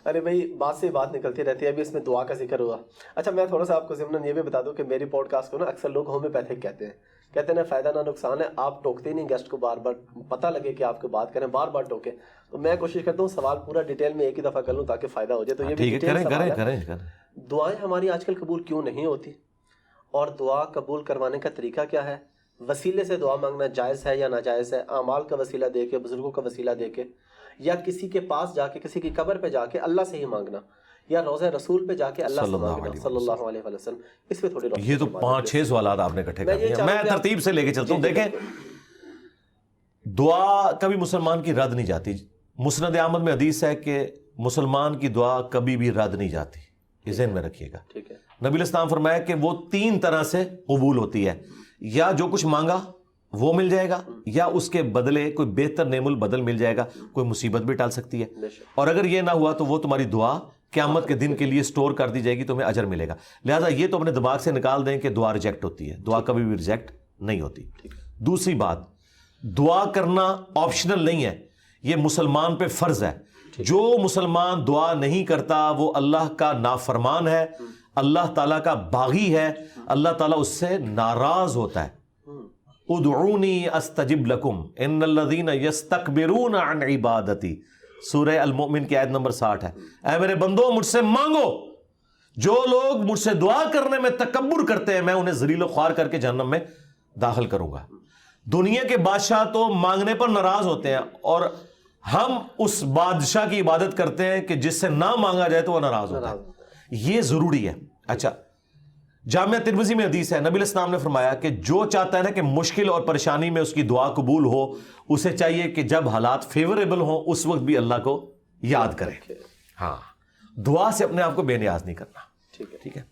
ارے بھائی بات سے بات نکلتی رہتی ہے. ابھی اس میں دعا کا ذکر ہوا. اچھا میں تھوڑا سا آپ کو ضمن یہ بھی بتا دوں کہ میری پوڈ کاسٹ کو نا اکثر لوگ ہومیوپیتھک کہتے ہیں نا فائدہ نہ نقصان ہے. آپ ٹوکتے نہیں گیسٹ کو بار بار, پتہ لگے کہ آپ کو بات کریں بار بار ٹوکے. تو میں کوشش کرتا ہوں سوال پورا ڈیٹیل میں ایک ہی دفعہ کر لوں تاکہ فائدہ ہو جائے. تو یہ بھی ڈیٹیل سوال ہے. دعائیں ہماری آج کل قبول کیوں نہیں ہوتی, اور دعا قبول کروانے کا طریقہ کیا ہے؟ وسیلے سے دعا مانگنا جائز ہے یا ناجائز ہے؟ اعمال کا وسیلہ دے کے, بزرگوں کا وسیلہ دے کے, یا کسی کے پاس جا کے, کسی کی قبر پہ جا کے اللہ سے ہی مانگنا, یا روضہ رسول پہ جا کے اللہ سے مانگنا صلی اللہ علیہ وسلم. اس پہ تھوڑی یہ تو 5-6 سوالات آپ نے اکٹھے کر دیے. میں ترتیب سے لے کے چلتا ہوں. دیکھیں, دعا کبھی مسلمان کی رد نہیں جاتی. مسند احمد میں حدیث ہے کہ مسلمان کی دعا کبھی بھی رد نہیں جاتی. یہ ذہن میں رکھیے گا. نبی علیہ السلام فرمایا کہ وہ 3 طرح سے قبول ہوتی ہے. یا جو کچھ مانگا وہ مل جائے گا, یا اس کے بدلے کوئی بہتر نعم البدل مل جائے گا, کوئی مصیبت بھی ٹال سکتی ہے. اور اگر یہ نہ ہوا تو وہ تمہاری دعا قیامت کے دن کے لیے سٹور کر دی جائے گی, تمہیں اجر ملے گا. لہٰذا یہ تو اپنے دماغ سے نکال دیں کہ دعا ریجیکٹ ہوتی ہے. دعا کبھی بھی ریجیکٹ نہیں ہوتی. دوسری بات, دعا کرنا آپشنل نہیں ہے, یہ مسلمان پہ فرض ہے. جو مسلمان دعا نہیں کرتا وہ اللہ کا نافرمان ہے, اللہ تعالیٰ کا باغی ہے, اللہ تعالیٰ اس سے ناراض ہوتا ہے. ادعونی استجب لکم ان الذین یستکبرون عن عبادتی, سورہ المؤمن کی آیت نمبر 60 ہے. اے میرے بندو مجھ سے مانگو, جو لوگ مجھ سے دعا کرنے میں تکبر کرتے ہیں میں انہیں ذلیل و خوار کر کے جہنم میں داخل کروں گا. دنیا کے بادشاہ تو مانگنے پر ناراض ہوتے ہیں, اور ہم اس بادشاہ کی عبادت کرتے ہیں کہ جس سے نہ مانگا جائے تو وہ ناراض ہوتا ہے. یہ ضروری ہے. اچھا, جامعہ ترمذی میں حدیث ہے, نبی علیہ السلام نے فرمایا کہ جو چاہتا ہے نا کہ مشکل اور پریشانی میں اس کی دعا قبول ہو, اسے چاہیے کہ جب حالات فیوریبل ہوں اس وقت بھی اللہ کو یاد کرے. ہاں, دعا سے اپنے آپ کو بے نیاز نہیں کرنا. ٹھیک ہے.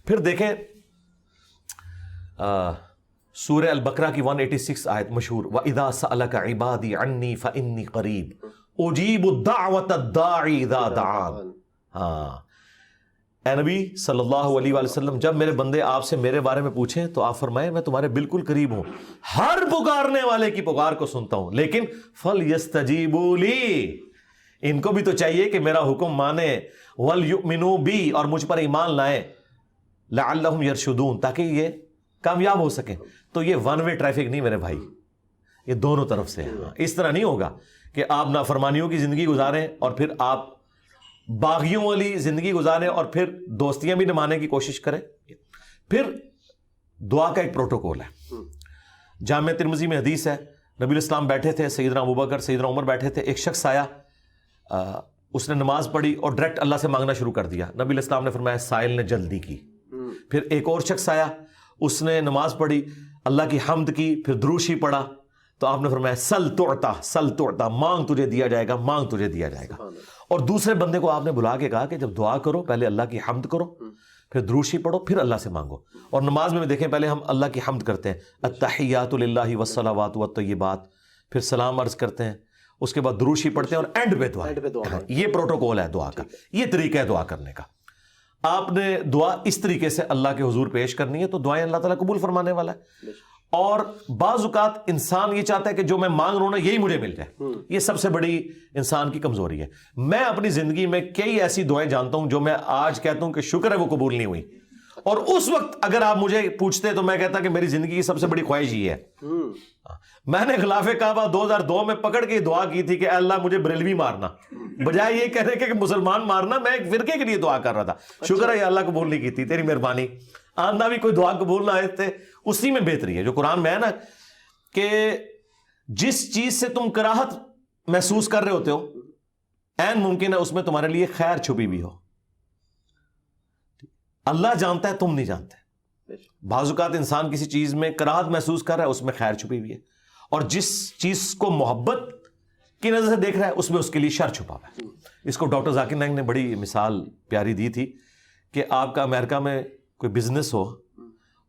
پھر دیکھیں سورہ البقرہ کی 186 آیت مشہور, وَإِذَا سَأَلَكَ عِبَادِي عَنِّي فَإِنِّي قَرِيبٌ أُجِيبُ الدَّعْوَةَ الدَّاعِ إِذَا دَعَانِ. ہاں, اے نبی صلی اللہ علیہ وآلہ وسلم, جب میرے بندے آپ سے میرے بارے میں پوچھیں تو آپ فرمائیں میں تمہارے بالکل قریب ہوں, ہر پکارنے والے کی پکار کو سنتا ہوں, لیکن فَلْيَسْتَجِيبُوا لِي, ان کو بھی تو چاہیے کہ میرا حکم مانے, وَلْيُؤْمِنُوا بِي, اور مجھ پر ایمان لائیں, لَعَلَّهُمْ يَرْشُدُونَ, تاکہ یہ کامیاب ہو سکیں. تو یہ ون وے ٹریفک نہیں میرے بھائی, یہ دونوں طرف سے ہے. اس طرح نہیں ہوگا کہ آپ نافرمانیوں کی زندگی گزاریں اور پھر آپ باغیوں والی زندگی گزاریں اور پھر دوستیاں بھی نبھانے کی کوشش کریں. پھر دعا کا ایک پروٹوکول ہے. جامعہ ترمذی میں حدیث ہے, نبی علیہ السلام بیٹھے تھے, سیدنا ابوبکر سیدنا عمر بیٹھے تھے, ایک شخص آیا, اس نے نماز پڑھی اور ڈائریکٹ اللہ سے مانگنا شروع کر دیا. نبی علیہ السلام نے فرمایا سائل نے جلدی کی. پھر ایک اور شخص آیا, اس نے نماز پڑھی, اللہ کی حمد کی, پھر دروشی پڑھا, تو آپ نے فرمایا سل تعطا, سل تعطا, مانگ تجھے دیا جائے گا, مانگ تجھے دیا جائے گا. اور دوسرے بندے کو آپ نے بلا کے کہا کہ جب دعا کرو پہلے اللہ کی حمد کرو, پھر دروشی پڑھو, پھر اللہ سے مانگو. اور نماز میں دیکھیں پہلے ہم اللہ کی حمد کرتے ہیں, التحیات للہ والصلوات والطیبات, پھر سلام عرض کرتے ہیں, اس کے بعد دروشی پڑھتے ہیں, اور اینڈ پہ دعا. یہ پروٹوکول ہے دعا کا, یہ طریقہ ہے دعا کرنے کا. آپ نے دعا اس طریقے سے اللہ کے حضور پیش کرنی ہے تو دعائیں اللہ تعالیٰ قبول فرمانے والا ہے. اور بعض اوقات انسان یہ چاہتا ہے کہ جو میں مانگ رہا ہوں نا یہی مجھے مل جائے. یہ سب سے بڑی انسان کی کمزوری ہے. میں اپنی زندگی میں کئی ایسی دعائیں جانتا ہوں جو میں آج کہتا ہوں کہ شکر ہے وہ قبول نہیں ہوئی, اور اس وقت اگر آپ مجھے پوچھتے تو میں کہتا کہ میری زندگی کی سب سے بڑی خواہش یہ ہے. میں نے خلاف کعبہ 2002 میں پکڑ کے دعا کی تھی کہ اے اللہ مجھے بریلوی مارنا, بجائے یہ کہنے کہ مسلمان مارنا, میں ایک فرقے کے لیے دعا کر رہا تھا. شکر ہے یہ اللہ قبول نہیں کی تھی, تیری مہربانی. آندہ بھی کوئی دعا قبول نہ آئے تھے, اسی میں بہتری ہے جو قرآن میں ہے نا, کہ جس چیز سے تم کراہت محسوس کر رہے ہوتے ہو عین ممکن ہے اس میں تمہارے لیے خیر چھپی بھی ہو. اللہ جانتا ہے, تم نہیں جانتے. بعض اوقات انسان کسی چیز میں کراہت محسوس کر رہا ہے, اس میں خیر چھپی ہوئی ہے, اور جس چیز کو محبت کی نظر سے دیکھ رہا ہے اس میں اس کے لیے شر چھپا ہوا ہے. اس کو ڈاکٹر ذاکر نائک نے بڑی مثال پیاری دی تھی کہ آپ کا امریکہ میں کوئی بزنس ہو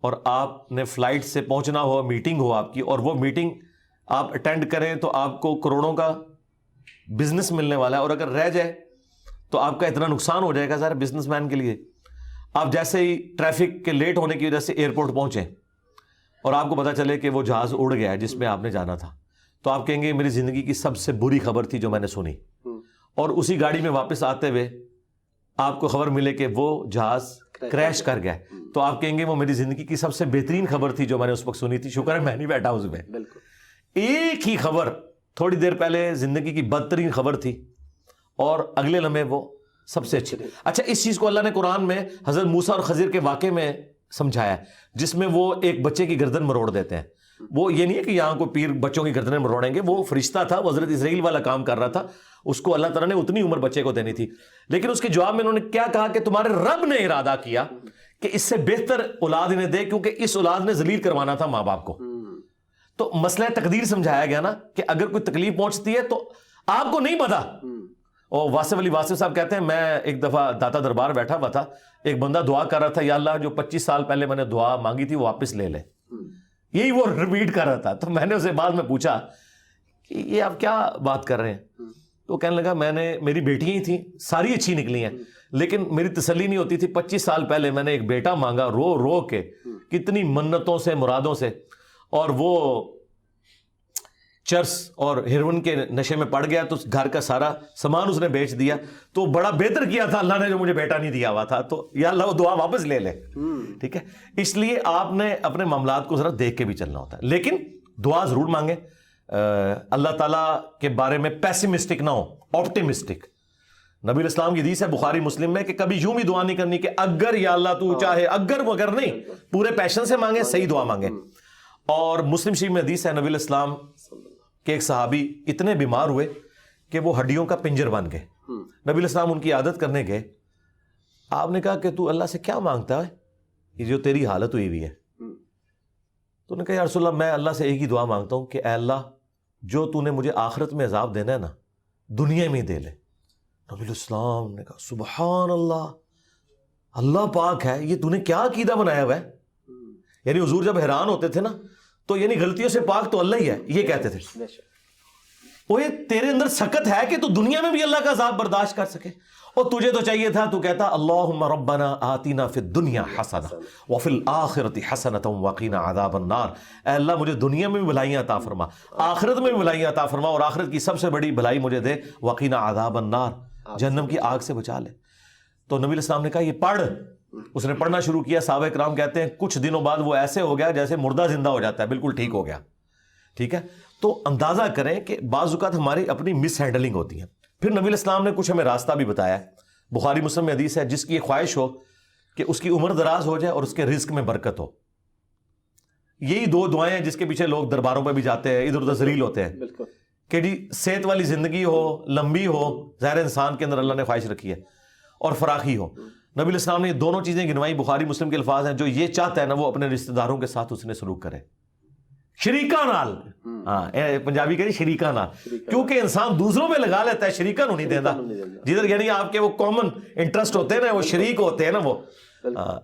اور آپ نے فلائٹ سے پہنچنا ہو, میٹنگ ہو آپ کی, اور وہ میٹنگ آپ اٹینڈ کریں تو آپ کو کروڑوں کا بزنس ملنے والا ہے, اور اگر رہ جائے تو آپ کا اتنا نقصان ہو جائے گا سارے بزنس مین کے لیے. آپ جیسے ہی ٹریفک کے لیٹ ہونے کی وجہ سے ایئرپورٹ پہنچیں اور آپ کو پتا چلے کہ وہ جہاز اڑ گیا ہے جس میں آپ نے جانا تھا, تو آپ کہیں گے میری زندگی کی سب سے بری خبر تھی جو میں نے سنی. اور اسی گاڑی میں واپس آتے ہوئے آپ کو خبر ملے کہ وہ جہاز کریش کر گیا، تو آپ کہیں گے وہ میری زندگی کی سب سے بہترین خبر تھی جو میں نے اس وقت سنی تھی، شکر ہے میں نہیں بیٹھا اس میں۔ بالکل ایک ہی خبر تھوڑی دیر پہلے زندگی کی بدترین خبر تھی، اور اگلے لمحے وہ سب سے اچھی۔ اچھا، اس چیز کو اللہ نے قرآن میں حضرت موسیٰ اور خضر کے واقعے میں سمجھایا ہے، جس میں وہ ایک بچے کی گردن مروڑ دیتے ہیں۔ وہ یہ نہیں ہے کہ یہاں کو پیر بچوں کی گردنیں مروڑیں گے، وہ فرشتہ تھا، وہ حضرت اسرائیل والا کام کر رہا تھا، اس کو اللہ تعالیٰ نے اتنی عمر بچے کو دینی تھی، لیکن اس کے جواب میں انہوں نے کیا کہا کہ تمہارے رب نے ارادہ کیا کہ اس سے بہتر اولاد انہیں دے، کیونکہ اس اولاد نے ذلیل کروانا تھا ماں باپ کو۔ تو مسئلہ تقدیر سمجھایا گیا نا کہ اگر کوئی تکلیف پہنچتی ہے تو آپ کو نہیں پتا۔ اور واصف علی واصف صاحب کہتے ہیں میں ایک دفعہ داتا دربار بیٹھا ہوا تھا، ایک بندہ دعا کر رہا تھا، یا اللہ جو 25 سال پہلے میں نے دعا مانگی تھی وہ واپس لے لے، یہی وہ ریپیٹ کر رہا تھا۔ تو میں نے اسے بعد میں پوچھا کہ یہ آپ کیا بات کر رہے ہیں؟ تو کہنے لگا میری بیٹیاں ہی تھیں، ساری اچھی نکلی ہیں، لیکن میری تسلی نہیں ہوتی تھی، 25 سال پہلے میں نے ایک بیٹا مانگا رو رو کے، کتنی منتوں سے مرادوں سے، اور وہ چرس اور ہیروئن کے نشے میں پڑ گیا، تو گھر کا سارا سامان اس نے بیچ دیا۔ تو بڑا بہتر کیا تھا اللہ نے جو مجھے بیٹا نہیں دیا ہوا تھا، تو یا اللہ وہ دعا واپس لے لے۔ ٹھیک ہے، اس لیے آپ نے اپنے معاملات کو ذرا دیکھ کے بھی چلنا ہوتا ہے، لیکن دعا ضرور مانگیں، اللہ تعالیٰ کے بارے میں پیسیمسٹک نہ ہو، آپٹیمسٹک۔ نبی الاسلام کی حدیث ہے بخاری مسلم میں کہ کبھی یوں بھی دعا نہیں کرنی کہ اگر یا اللہ تو چاہے، اگر مگر نہیں، پورے پیشن سے مانگیں، صحیح دعا مانگیں۔ اور مسلم شریف میں حدیث ہے نبی الاسلام کہ ایک صحابی اتنے بیمار ہوئے کہ وہ ہڈیوں کا پنجر بن گئے، نبی الاسلام ان کی عادت کرنے گئے، آپ نے کہا کہ تو اللہ سے کیا مانگتا ہے یہ جو تیری حالت ہوئی ہے؟ تو نے کہا یا رسول اللہ میں اللہ سے ایک ہی دعا مانگتا ہوں کہ اے اللہ جو تو نے مجھے آخرت میں عذاب دینا ہے نا دنیا میں ہی دے لے۔ نبی الاسلام نے کہا سبحان اللہ، اللہ پاک ہے، یہ تو نے کیا عقیدہ بنایا ہوا ہے؟ یعنی حضور جب حیران ہوتے تھے نا تو یعنی غلطیوں سے پاک تو اللہ ہی ہے، یہ کہتے تھے۔ وہ یہ تیرے اندر سکت ہے کہ تو دنیا میں بھی اللہ کا عذاب برداشت کر سکے، اور تجھے تو چاہیے تھا تو کہتا اللہم ربنا آتنا فی الدنیا حسنہ وفی الآخرۃ حسنۃ وقنا عذاب النار۔ اے اللہ مجھے دنیا میں بھی بھلائیاں عطا فرما، آخرت میں بھی بھلائیاں عطا فرما، اور آخرت کی سب سے بڑی بھلائی مجھے دے، وقنا عذاب النار، جہنم کی آگ سے بچا لے۔ تو نبی الاسلام نے کہا یہ پڑھ، اس نے پڑھنا شروع کیا۔ صحابہ کرام کہتے ہیں کچھ دنوں بعد وہ ایسے ہو گیا جیسے مردہ زندہ ہو جاتا ہے، بالکل ٹھیک ہو گیا۔ ٹھیک ہے، تو اندازہ کریں کہ بعض اوقات ہماری اپنی مس ہینڈلنگ ہوتی ہے۔ پھر نبی الاسلام نے کچھ ہمیں راستہ بھی بتایا ہے، بخاری مسلم میں حدیث ہے جس کی یہ خواہش ہو کہ اس کی عمر دراز ہو جائے اور اس کے رزق میں برکت ہو، یہی دو دعائیں ہیں جس کے پیچھے لوگ درباروں پہ بھی جاتے ہیں، ادھر ادھر ذلیل ہوتے ہیں کہ جی صحت والی زندگی ہو، لمبی ہو، ظاہر انسان کے اندر اللہ نے خواہش رکھی ہے، اور فراخی ہو۔ نبی الاسلام نے یہ دونوں چیزیں گنوائی، بخاری مسلم کے الفاظ ہیں جو یہ چاہتا ہے نا وہ اپنے رشتہ داروں کے ساتھ اس نے سلوک کرے، شریکہ نال، ہاں پنجابی کہتے ہیں شریکہ نال، کیونکہ انسان دوسروں پہ لگا لیتا ہے، شریکہ نو نہیں دیتا، جدھر یعنی آپ کے وہ کامن انٹرسٹ ہوتے ہیں نا، وہ شریک ہوتے ہیں نا وہ،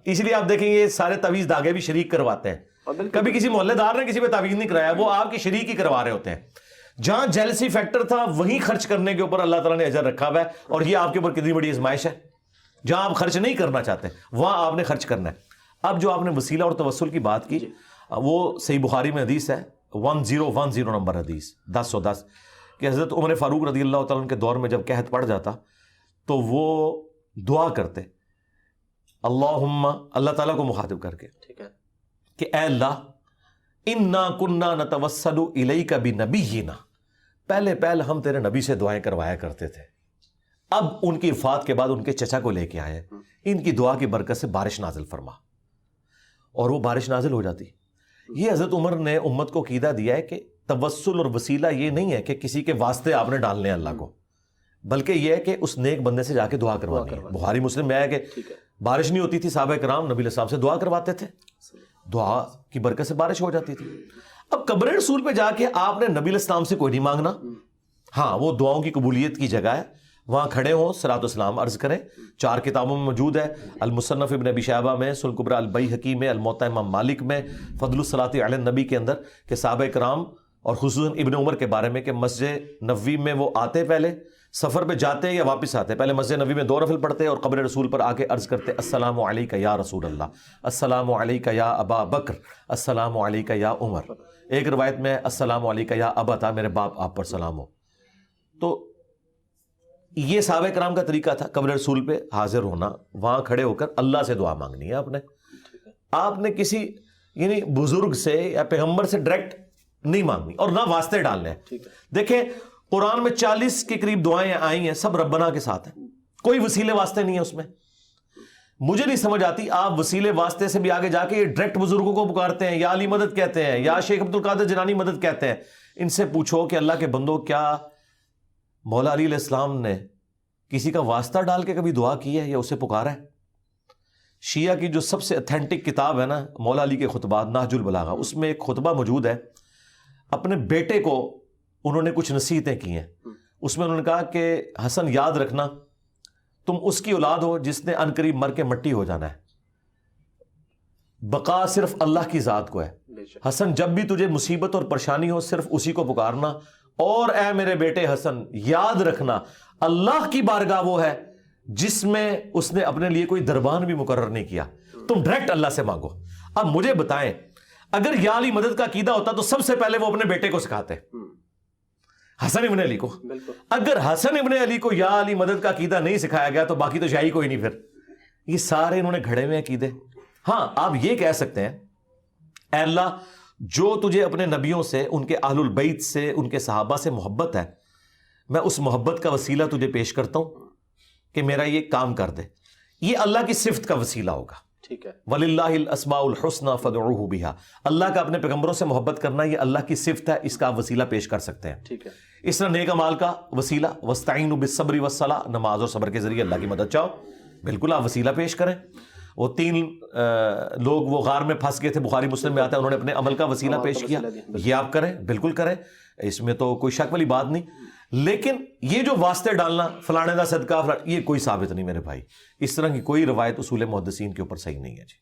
اس لیے آپ دیکھیں یہ سارے تعویذ دھاگے بھی شریک کرواتے ہیں، کبھی کسی محلے دار نے کسی پہ تعویذ نہیں کرایا، وہ آپ کی شریک ہی کروا رہے ہوتے ہیں۔ جہاں جیلسی فیکٹر تھا وہیں خرچ کرنے کے اوپر اللہ تعالیٰ نے اجر رکھا ہوا ہے، اور یہ آپ کے اوپر کتنی بڑی آزمائش ہے، جہاں آپ خرچ نہیں کرنا چاہتے وہاں آپ نے خرچ کرنا ہے۔ اب جو آپ نے وسیلہ اور توسل کی بات کی، وہ صحیح بخاری میں حدیث ہے 1010 نمبر حدیث 1010 کہ حضرت عمر فاروق رضی اللہ تعالیٰ عنہ کے دور میں جب قحط پڑ جاتا تو وہ دعا کرتے اللہم، اللہ تعالیٰ کو مخاطب کر کے کہ اے اللہ انا کننا نتوسل الیک بنبینا، پہلے ہم تیرے نبی سے دعائیں کروایا کرتے تھے، اب ان کی وفات کے بعد ان کے چچا کو لے کے آئے، ان کی دعا کی برکت سے بارش نازل فرما، اور وہ بارش نازل ہو جاتی۔ یہ حضرت عمر نے امت کو عقیدہ دیا ہے کہ توسل اور وسیلہ یہ نہیں ہے کہ کسی کے واسطے آپ نے ڈالنے ہیں اللہ کو، بلکہ یہ ہے کہ اس نیک بندے سے جا کے دعا کروانی ہے۔ بخاری مسلم میں ہے کہ بارش نہیں ہوتی تھی، صحابہ کرام نبی علیہ السلام سے دعا کرواتے تھے، دعا کی برکت سے بارش ہو جاتی تھی۔ اب قبر رسول پہ جا کے آپ نے نبی علیہ السلام سے کوئی نہیں مانگنا، ہاں وہ دعاؤں کی قبولیت کی جگہ ہے، وہاں کھڑے ہوں صلاۃ والسلام عرض کریں، 4 کتابوں میں موجود ہے، المصنف ابن ابی شیبہ میں، سنن کبریٰ البیہقی میں، الموطأ امام مالک میں، فضل الصلاۃ علی النبی کے اندر، کہ صحابہ کرام اور خصوصاً ابن عمر کے بارے میں کہ مسجد نبوی میں وہ آتے، پہلے سفر پہ جاتے یا واپس آتے، پہلے مسجد نبوی میں 2 نفل پڑھتے اور قبر رسول پر آ کے عرض کرتے السلام علیک یا رسول اللہ، السلام علیک یا ابا بکر، السلام علیک یا عمر۔ ایک روایت میں السلام علیک یا ابا، میرے باپ آپ پر سلام ہو۔ تو یہ صحابہ کرام کا طریقہ تھا، قبر رسول پہ حاضر ہونا، وہاں کھڑے ہو کر اللہ سے دعا مانگنی ہے آپ نے کسی یعنی بزرگ سے یا پیغمبر سے ڈائریکٹ نہیں مانگنی، اور نہ واسطے ڈالنے ہیں۔ دیکھیں قرآن میں 40 کے قریب دعائیں آئی ہیں، سب ربنا کے ساتھ ہیں، کوئی وسیلے واسطے نہیں ہے اس میں۔ مجھے نہیں سمجھ آتی آپ وسیلے واسطے سے بھی آگے جا کے یہ ڈائریکٹ بزرگوں کو پکارتے ہیں، یا علی مدد کہتے ہیں، یا شیخ عبد القادر جیلانی مدد کہتے ہیں۔ ان سے پوچھو کہ اللہ کے بندو، کیا مولا علی علیہ السلام نے کسی کا واسطہ ڈال کے کبھی دعا کی ہے یا اسے پکارا ہے؟ شیعہ کی جو سب سے اتھینٹک کتاب ہے نا مولا علی کے خطبات، نہج البلاغہ، اس میں ایک خطبہ موجود ہے، اپنے بیٹے کو انہوں نے کچھ نصیحتیں کی ہیں۔ اس میں انہوں نے کہا کہ حسن یاد رکھنا تم اس کی اولاد ہو جس نے عنقریب مر کے مٹی ہو جانا ہے، بقا صرف اللہ کی ذات کو ہے۔ حسن جب بھی تجھے مصیبت اور پریشانی ہو صرف اسی کو پکارنا، اور اے میرے بیٹے حسن یاد رکھنا اللہ کی بارگاہ وہ ہے جس میں اس نے اپنے لیے کوئی دربان بھی مقرر نہیں کیا، تم ڈائریکٹ اللہ سے مانگو۔ اب مجھے بتائیں اگر یا علی مدد کا عقیدہ ہوتا تو سب سے پہلے وہ اپنے بیٹے کو سکھاتے، حسن ابن علی کو۔ اگر حسن ابن علی کو یا علی مدد کا عقیدہ نہیں سکھایا گیا تو باقی تو شاہی کوئی نہیں۔ پھر یہ سارے انہوں نے گھڑے ہوئے عقیدے۔ ہاں آپ یہ کہہ سکتے ہیں اے اللہ جو تجھے اپنے نبیوں سے، ان کے اہل البیت سے، ان کے صحابہ سے محبت ہے، میں اس محبت کا وسیلہ تجھے پیش کرتا ہوں کہ میرا یہ کام کر دے۔ یہ اللہ کی صفت کا وسیلہ ہوگا۔ ٹھیک ہے، وَلِلَّهِ الْأَسْمَاءُ الْحُسْنَى فَادْعُوهُ بِهَا، اللہ کا اپنے پیغمبروں سے محبت کرنا یہ اللہ کی صفت ہے، اس کا وسیلہ پیش کر سکتے ہیں۔ ٹھیک ہے، اس طرح نیک اعمال کا وسیلہ وَاسْتَعِينُوا بِالصَّبْرِ وَالصَّلَاةِ، نماز اور صبر کے ذریعے اللہ کی مدد چاہو، بالکل آپ وسیلہ پیش کریں۔ وہ 3 لوگ وہ غار میں پھنس گئے تھے، بخاری مسلم میں آتا ہے، انہوں نے اپنے عمل کا وسیلہ پیش کیا، یہ آپ کریں، بالکل کریں، اس میں تو کوئی شک والی بات نہیں۔ لیکن یہ جو واسطے ڈالنا فلانے دا صدقہ، یہ کوئی ثابت نہیں میرے بھائی، اس طرح کی کوئی روایت اصول محدثین کے اوپر صحیح نہیں ہے جی۔